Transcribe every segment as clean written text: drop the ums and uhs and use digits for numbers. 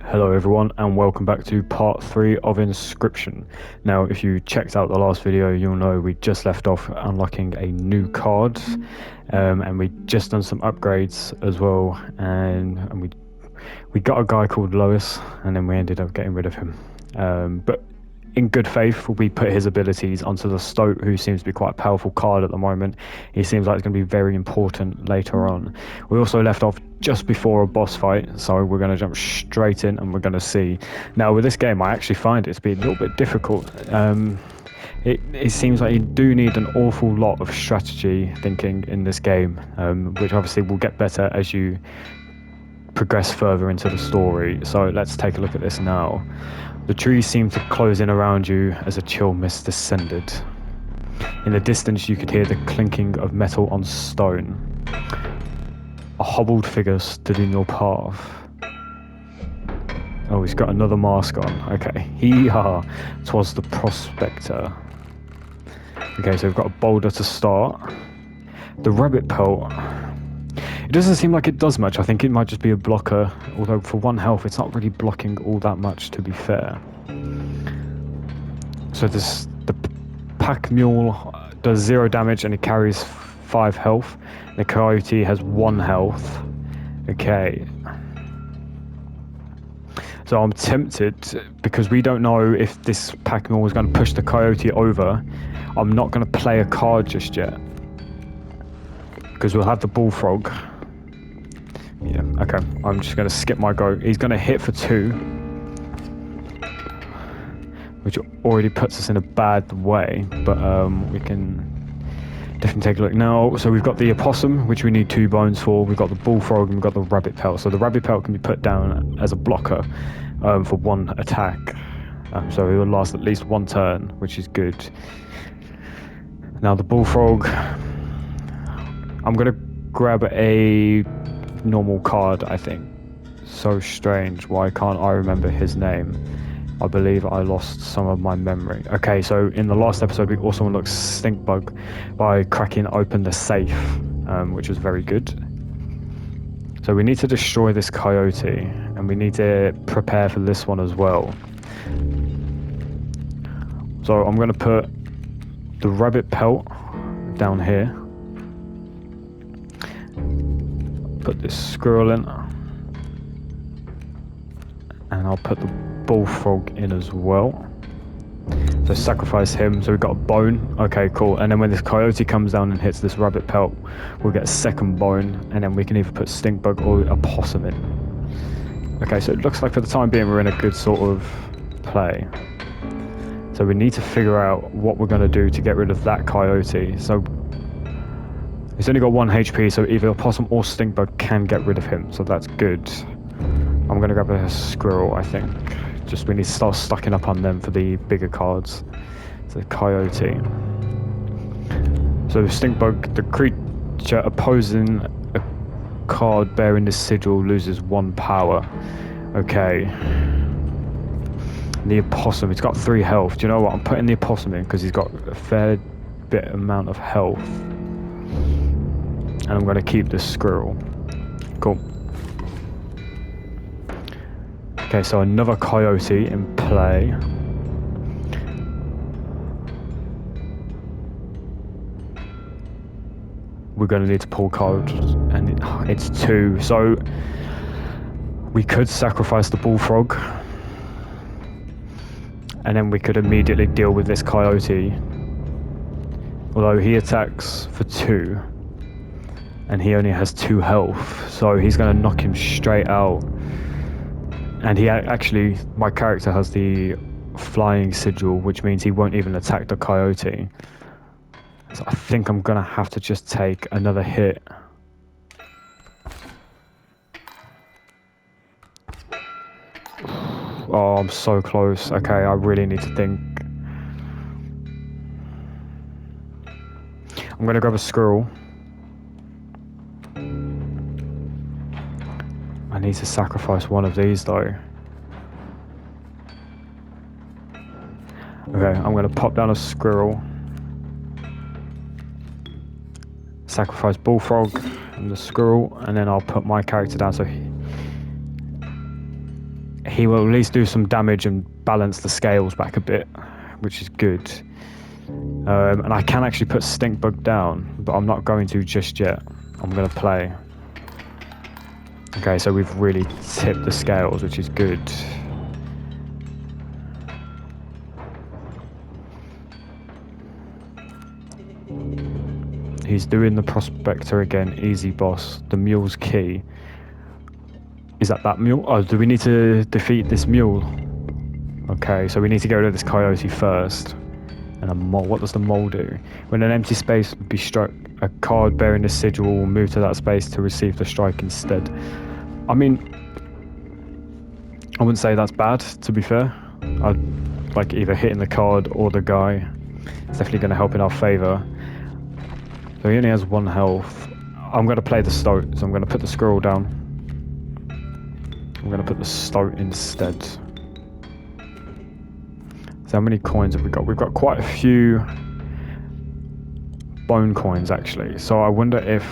Hello everyone and welcome back to part 3 of Inscryption. Now if you checked out the last video you'll know we just left off unlocking a new card and we just done some upgrades as well and we got a guy called Lois and then we ended up getting rid of him. But in good faith we put his abilities onto the Stoat, who seems to be quite a powerful card at the moment. He seems like it's going to be very important later on. We also left off just before a boss fight, so we're going to jump straight in and we're going to see. Now with this game I actually find it to be a little bit difficult. It seems like you do need an awful lot of strategy thinking in this game, which obviously will get better as you progress further into the story. So let's take a look at this now. The trees seemed to close in around you as a chill mist descended. In the distance you could hear the clinking of metal on stone. A hobbled figure stood in your path. Oh, he's got another mask on. Okay. Hee-haw. 'Twas the prospector. Okay, so we've got a boulder to start. The rabbit pelt. It doesn't seem like it does much. I think it might just be a blocker, although for 1 health it's not really blocking all that much, to be fair. So the pack mule does 0 damage and it carries 5 health. The coyote has 1 health. Okay. So I'm tempted, because we don't know if this pack mule is going to push the coyote over. I'm not going to play a card just yet, because we'll have the bullfrog. Yeah, okay. I'm just going to skip my go. He's going to hit for 2, which already puts us in a bad way, but we can definitely take a look now. So we've got the opossum, which we need 2 bones for. We've got the bullfrog and we've got the rabbit pelt. So the rabbit pelt can be put down as a blocker for 1 attack. So it will last at least 1 turn, which is good. Now the bullfrog, I'm going to grab a normal card, I think. So strange. Why can't I remember his name? I believe I lost some of my memory. Okay, so in the last episode we also unlocked Stinkbug by cracking open the safe, which was very good. So we need to destroy this coyote, and we need to prepare for this one as well. So I'm going to put the rabbit pelt down here. Put this squirrel in, and I'll put the bullfrog in as well. So sacrifice him. So we've got a bone. Okay, cool. And then when this coyote comes down and hits this rabbit pelt, we'll get a 2nd bone, and then we can either put Stinkbug or a possum in. Okay, so it looks like for the time being we're in a good sort of play. So we need to figure out what we're going to do to get rid of that coyote. So he's only got 1 HP, so either a possum or Stinkbug can get rid of him, so that's good. I'm going to grab a squirrel, I think. Just we need to start stocking up on them for the bigger cards. So the coyote. So Stinkbug, the creature opposing a card bearing this sigil loses 1 power. Okay. The opossum, he's got 3 health. Do you know what? I'm putting the opossum in because he's got a fair bit amount of health. And I'm going to keep this squirrel. Cool. Okay, so another coyote in play. We're going to need to pull cards, and it's 2. So we could sacrifice the bullfrog, and then we could immediately deal with this coyote. Although he attacks for 2. And he only has 2 health, so he's going to knock him straight out. And he actually, my character has the flying sigil, which means he won't even attack the coyote. So I think I'm going to have to just take another hit. Oh, I'm so close. Okay, I really need to think. I'm going to grab a squirrel. I need to sacrifice one of these though. Okay, I'm going to pop down a squirrel. Sacrifice bullfrog and the squirrel, and then I'll put my character down so he will at least do some damage and balance the scales back a bit, which is good. And I can actually put Stink Bug down, but I'm not going to just yet. I'm going to play. Okay, so we've really tipped the scales, which is good. He's doing the Prospector again, easy boss. The mule's key. Is that mule? Oh, do we need to defeat this mule? Okay, so we need to get rid of this coyote first. And a mole. What does the mole do? When an empty space be struck, a card bearing the sigil will move to that space to receive the strike instead. I mean, I wouldn't say that's bad, to be fair. I'd like either hitting the card or the guy. It's definitely going to help in our favour. So he only has 1 health. I'm going to play the stoat, so I'm going to put the squirrel down. I'm going to put the stoat instead. So how many coins have we got? We've got quite a few bone coins, actually. So I wonder if...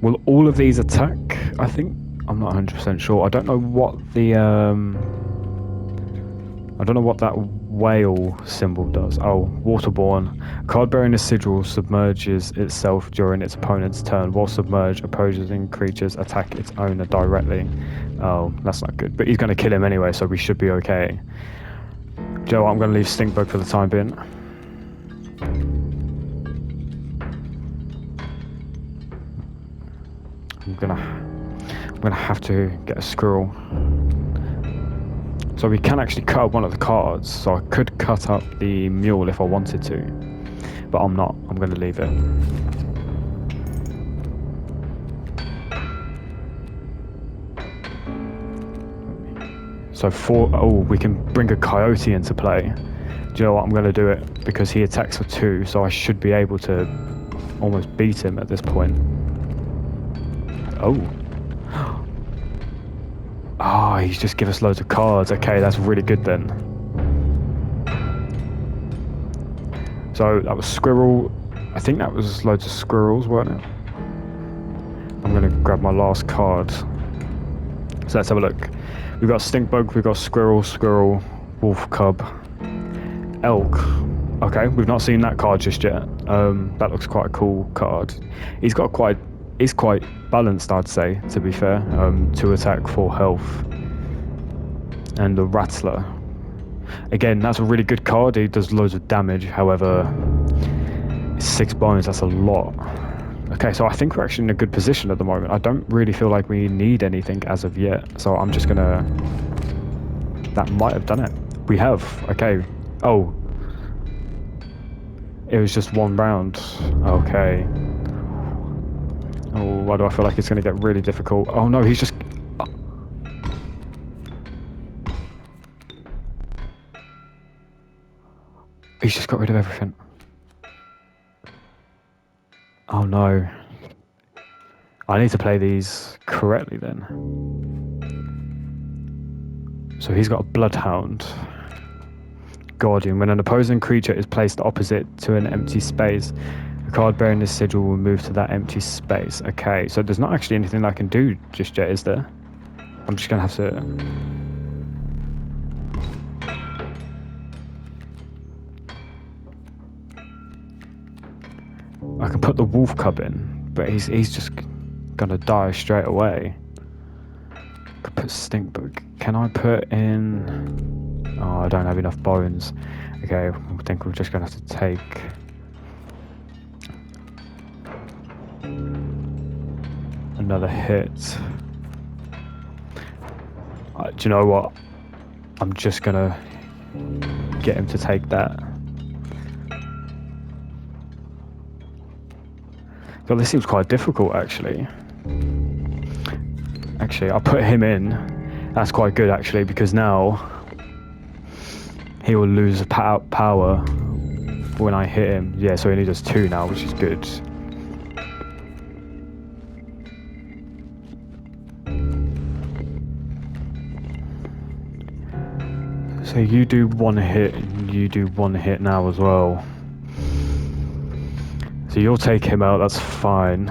will all of these attack? I think... I'm not 100% sure. I don't know what the... I don't know what that whale symbol does. Oh, waterborne. A card bearing a sigil submerges itself during its opponent's turn. While submerged, opposing creatures attack its owner directly. Oh, that's not good. But he's going to kill him anyway, so we should be okay. Do you know what? I'm going to leave Stinkbug for the time being. I'm gonna have to get a squirrel. So we can actually cut up one of the cards, so I could cut up the mule if I wanted to, but I'm not. I'm going to leave it. So we can bring a coyote into play. Do you know what? I'm going to do it because he attacks for 2, so I should be able to almost beat him at this point. Oh. Ah, he's just give us loads of cards. Okay, that's really good then. So that was squirrel. I think that was loads of squirrels, weren't it? I'm going to grab my last card. So let's have a look. We've got Stinkbug, we've got squirrel, wolf cub, elk. Okay, we've not seen that card just yet. That looks quite a cool card. He's quite balanced, I'd say, to be fair. 2 attack, 4 health. And the Rattler. Again, that's a really good card. He does loads of damage. However, 6 bones, that's a lot. Okay, so I think we're actually in a good position at the moment. I don't really feel like we need anything as of yet. So I'm just gonna... That might have done it. We have. Okay. Oh. It was just 1 round. Okay. Oh, why do I feel like it's going to get really difficult? Oh no, he's just... He's just got rid of everything. Oh no. I need to play these correctly then. So he's got a Bloodhound. Guardian. When an opposing creature is placed opposite to an empty space, a card bearing this sigil will move to that empty space. Okay, so there's not actually anything I can do just yet, is there? I'm just going to have to... I can put the wolf cub in, but he's just going to die straight away. I could put Stinkbug. Can I put in... Oh, I don't have enough bones. Okay, I think we're just going to have to take... another hit. Do you know what? I'm just going to get him to take that. Well, this seems quite difficult, actually. Actually, I'll put him in. That's quite good, actually, because now he will lose power when I hit him. Yeah, so he only does 2 now, which is good. So you do 1 hit, and you do 1 hit now as well. So you'll take him out, that's fine.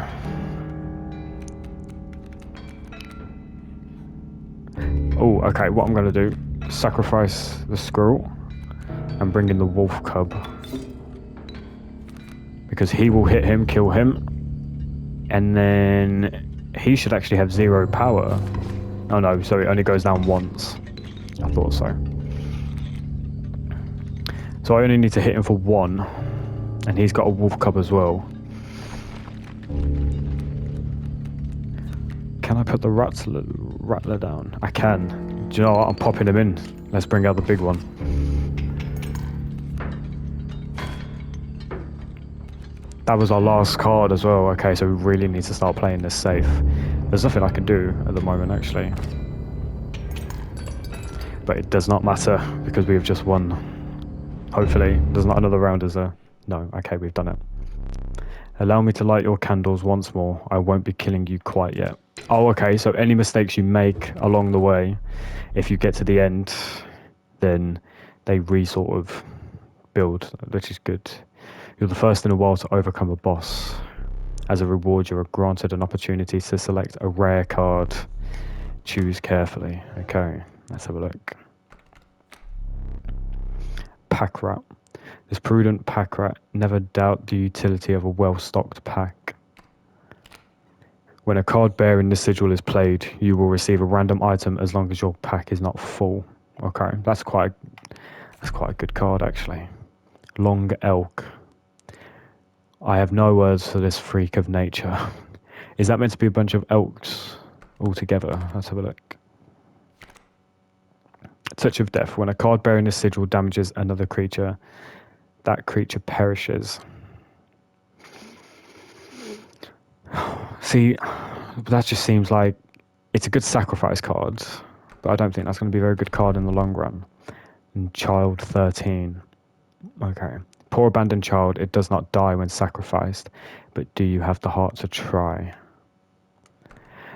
Oh, okay, what I'm going to do, sacrifice the squirrel and bring in the wolf cub. Because he will hit him, kill him, and then he should actually have 0 power. Oh no, so it only goes down once. I thought so. So I only need to hit him for 1, and he's got a wolf cub as well. Can I put the rattler down? I can. Do you know what? I'm popping him in. Let's bring out the big one. That was our last card as well. Okay, so we really need to start playing this safe. There's nothing I can do at the moment, actually. But it does not matter, because we have just won. Hopefully. There's not another round, is there? No, okay, we've done it. Allow me to light your candles once more. I won't be killing you quite yet. Oh, okay, so any mistakes you make along the way, if you get to the end, then they sort of build, which is good. You're the first in a while to overcome a boss. As a reward, you are granted an opportunity to select a rare card. Choose carefully. Okay, let's have a look. Pack rat. This prudent pack rat never doubt the utility of a well-stocked pack. When a card bearing this sigil is played, you will receive a random item as long as your pack is not full. Okay, that's quite a good card actually. Long elk. I have no words for this freak of nature. Is that meant to be a bunch of elks all together? Let's have a look. Touch of death. When a card bearing this sigil damages another creature, that creature perishes. See, that just seems like it's a good sacrifice card, but I don't think that's going to be a very good card in the long run. And child 13. Okay. Poor abandoned child, it does not die when sacrificed, but do you have the heart to try?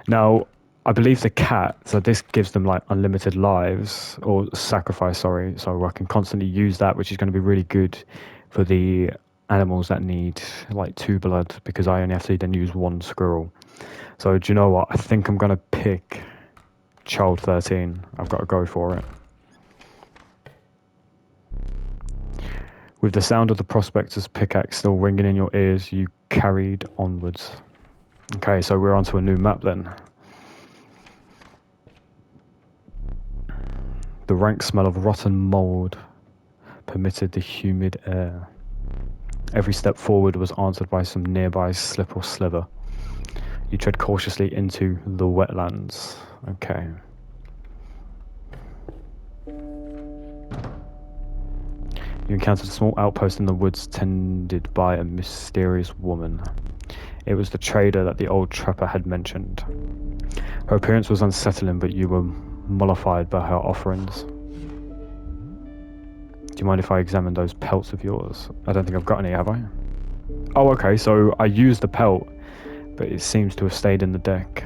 Now, I believe the cat, so this gives them like unlimited lives, or sacrifice, sorry, so I can constantly use that, which is going to be really good for the animals that need like 2 blood, because I only have to then use 1 squirrel. So do you know what? I think I'm going to pick child 13. I've got to go for it. With the sound of the prospector's pickaxe still ringing in your ears, you carried onwards. Okay, so we're onto a new map then. The rank smell of rotten mould permitted the humid air. Every step forward was answered by some nearby slip or sliver. You tread cautiously into the wetlands. Okay. You encountered a small outpost in the woods tended by a mysterious woman. It was the trader that the old trapper had mentioned. Her appearance was unsettling, but you were mollified by her offerings. Do you mind if I examine those pelts of yours? I don't think I've got any, have I? Oh, okay, so I used the pelt, but it seems to have stayed in the deck.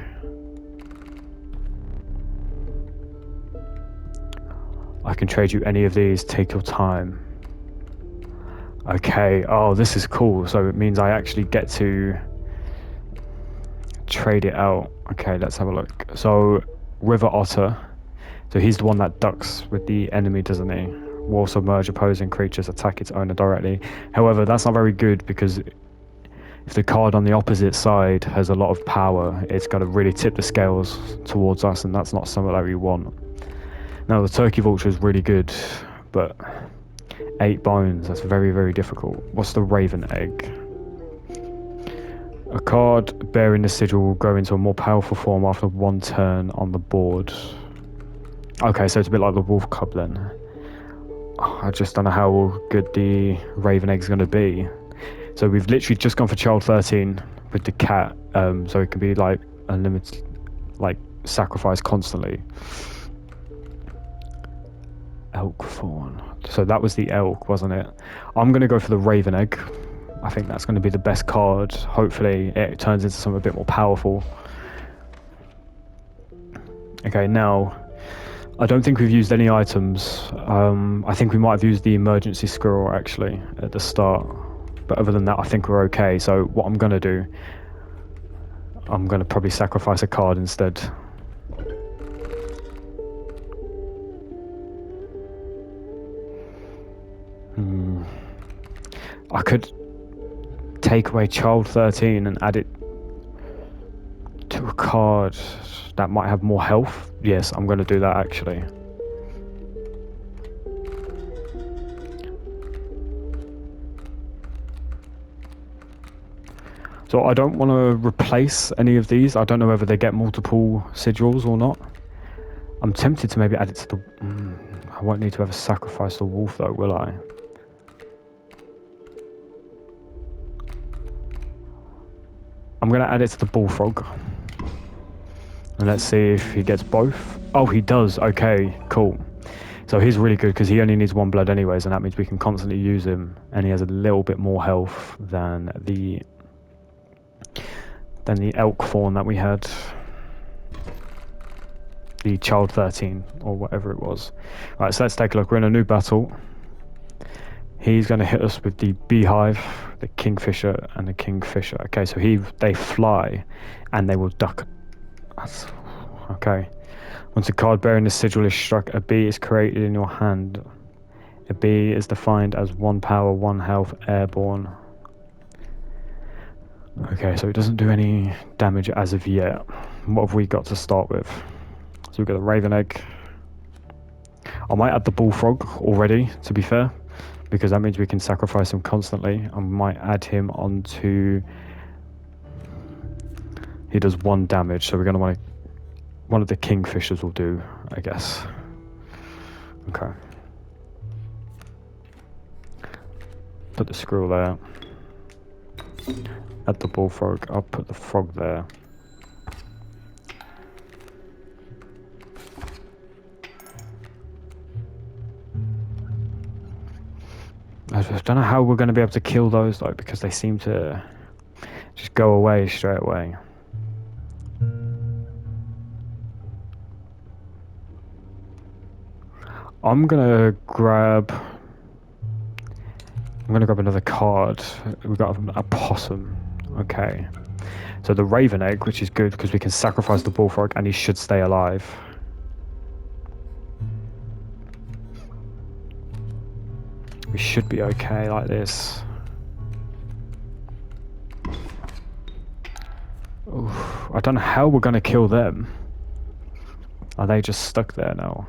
I can trade you any of these, take your time. Okay, oh, this is cool. So it means I actually get to trade it out. Okay, let's have a look. So, River Otter. So he's the one that ducks with the enemy, doesn't he? Will submerge opposing creatures, attack its owner directly. However, that's not very good, because if the card on the opposite side has a lot of power, it's going to really tip the scales towards us, and that's not something that we want. Now, the Turkey Vulture is really good, but 8 bones, that's very, very difficult. What's the Raven Egg? A card bearing this sigil will grow into a more powerful form after 1 turn on the board. Okay, so it's a bit like the Wolf Cub then. I just don't know how good the Raven Egg is going to be. So we've literally just gone for child 13 with the cat, so it can be like unlimited, like sacrifice constantly. Elk fawn. So that was the elk, wasn't it? I'm going to go for the Raven Egg. I think that's going to be the best card. Hopefully it turns into something a bit more powerful. Okay, now, I don't think we've used any items. I think we might have used the emergency squirrel actually at the start. But other than that, I think we're okay. So what I'm going to do, I'm going to probably sacrifice a card instead. I could take away child 13 and add it to a card that might have more health. Yes, I'm going to do that actually. So I don't want to replace any of these. I don't know whether they get multiple sigils or not. I'm tempted to maybe add it to the... I won't need to ever sacrifice the wolf though, will I? I'm going to add it to the bullfrog. And let's see if he gets both. Oh, he does. Okay, cool. So he's really good because he only needs 1 blood anyways, and that means we can constantly use him. And he has a little bit more health than the elk fawn that we had. The child 13 or whatever it was. Right, so let's take a look. We're in a new battle. He's going to hit us with the beehive, the kingfisher, and the kingfisher. Okay, so they fly, and they will duck. That's, okay. Once a card bearing the sigil is struck, a bee is created in your hand. A bee is defined as 1 power, 1 health, airborne. Okay, so it doesn't do any damage as of yet. What have we got to start with? So we've got the raven egg. I might add the bullfrog already, to be fair, because that means we can sacrifice him constantly. I might add him onto... He does 1 damage, so we're going to want to... One of the kingfishers will do, I guess. Okay. Put the squirrel there. Add the bullfrog. I'll put the frog there. I don't know how we're going to be able to kill those though, because they seem to just go away straight away. I'm gonna grab another card. We've got a possum. Okay. So the raven egg, which is good because we can sacrifice the bullfrog and he should stay alive. We should be okay like this. Oof, I don't know how we're going to kill them. Are they just stuck there now?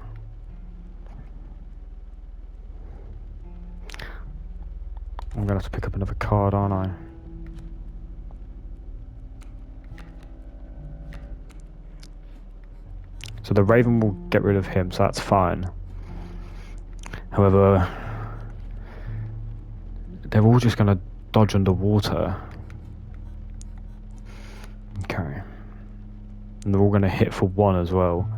I'm going to have to pick up another card, aren't I? So the raven will get rid of him, so that's fine. However, they're all just going to dodge underwater. Okay. And they're all going to hit for 1 as well.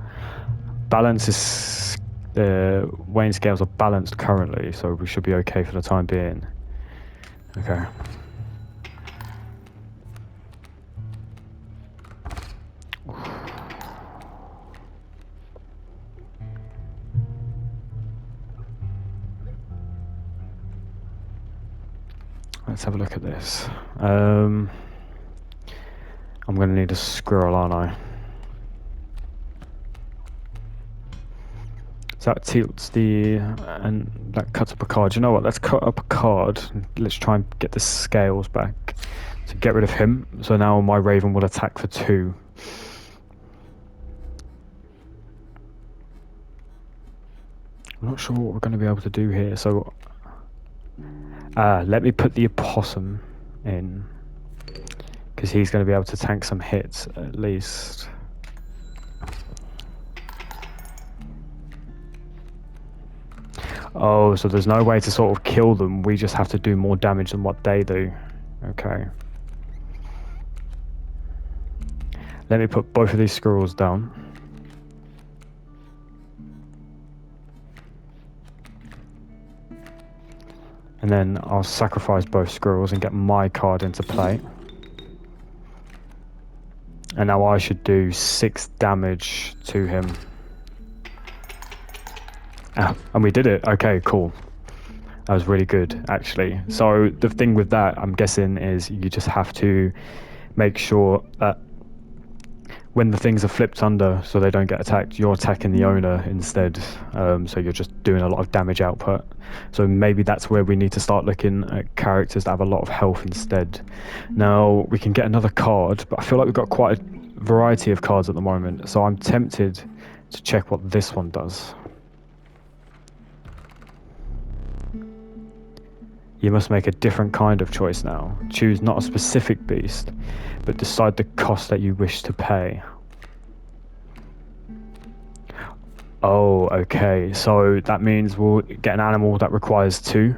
Balance is... The weighing scales are balanced currently, so we should be okay for the time being. Okay. Let's have a look at this. I'm going to need a squirrel, aren't I? So that tilts the... and that cuts up a card. You know what? Let's cut up a card. Let's try and get the scales back to get rid of him. So now my raven will attack for 2. I'm not sure what we're going to be able to do here. So... let me put the opossum in, because he's going to be able to tank some hits at least. Oh, so there's no way to sort of kill them, we just have to do more damage than what they do. Okay. Let me put both of these squirrels down. And then I'll sacrifice both squirrels and get my card into play. And now I should do 6 damage to him. And we did it. Okay, cool. That was really good, actually. So the thing with that, I'm guessing, is you just have to make sure that when the things are flipped under so they don't get attacked, you're attacking the owner instead. So you're just doing a lot of damage output. So maybe that's where we need to start looking at characters that have a lot of health instead. Now, we can get another card, but I feel like we've got quite a variety of cards at the moment. So I'm tempted to check what this one does. You must make a different kind of choice now. Choose not a specific beast, but decide the cost that you wish to pay. Oh, okay. So that means we'll get an animal that requires 2.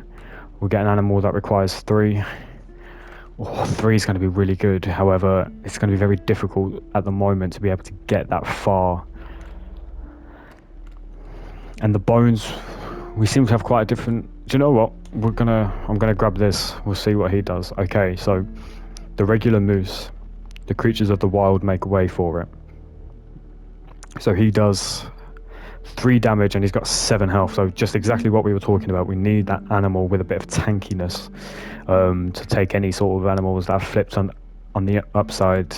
We'll get an animal that requires 3. Oh, 3 is going to be really good. However, it's going to be very difficult at the moment to be able to get that far. And the bones, we seem to have quite a different... Do you know what? I'm gonna grab this. We'll see what he does. Okay, so the regular moose, the creatures of the wild make way for it. So he does 3 damage and he's got 7 health. So just exactly what we were talking about. We need that animal with a bit of tankiness to take any sort of animals that have flipped on the upside.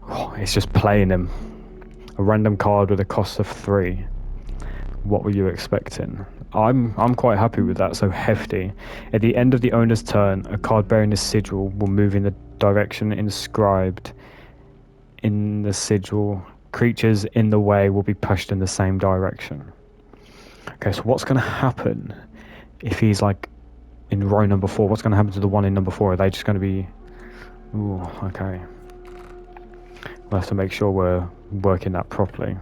Oh, it's just playing him. A random card with a cost of 3. What were you expecting? I'm quite happy with that. So hefty. At the end of the owner's turn, a card bearing the sigil will move in the direction inscribed in the sigil. Creatures in the way will be pushed in the same direction. Okay, so what's going to happen if he's like in row number 4? What's going to happen to the one in number 4? Are they just going to be... Ooh, okay. We'll have to make sure we're working that properly.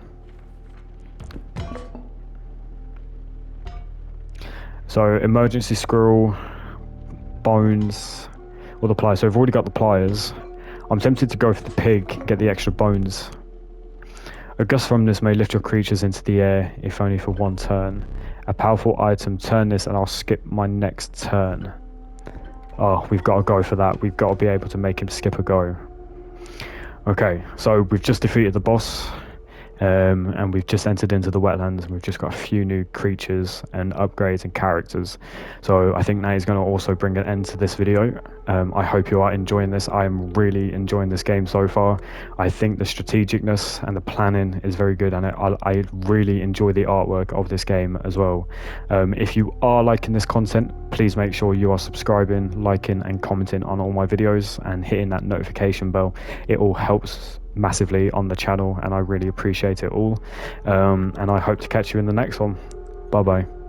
So emergency squirrel, bones, or the pliers. So we've already got the pliers. I'm tempted to go for the pig, get the extra bones. A gust from this may lift your creatures into the air, if only for 1 turn. A powerful item, turn this and I'll skip my next turn. Oh, we've got to go for that. We've got to be able to make him skip a go. Okay, so we've just defeated the boss. And we've just entered into the wetlands, and we've just got a few new creatures and upgrades and characters. So I think that is going to also bring an end to this video. I hope you are enjoying this. I am really enjoying this game so far. I think the strategicness and the planning is very good, and I really enjoy the artwork of this game as well. If you are liking this content, please make sure you are subscribing, liking and commenting on all my videos and hitting that notification bell. It all helps massively on the channel and I really appreciate it all, and I hope to catch you in the next one. Bye bye.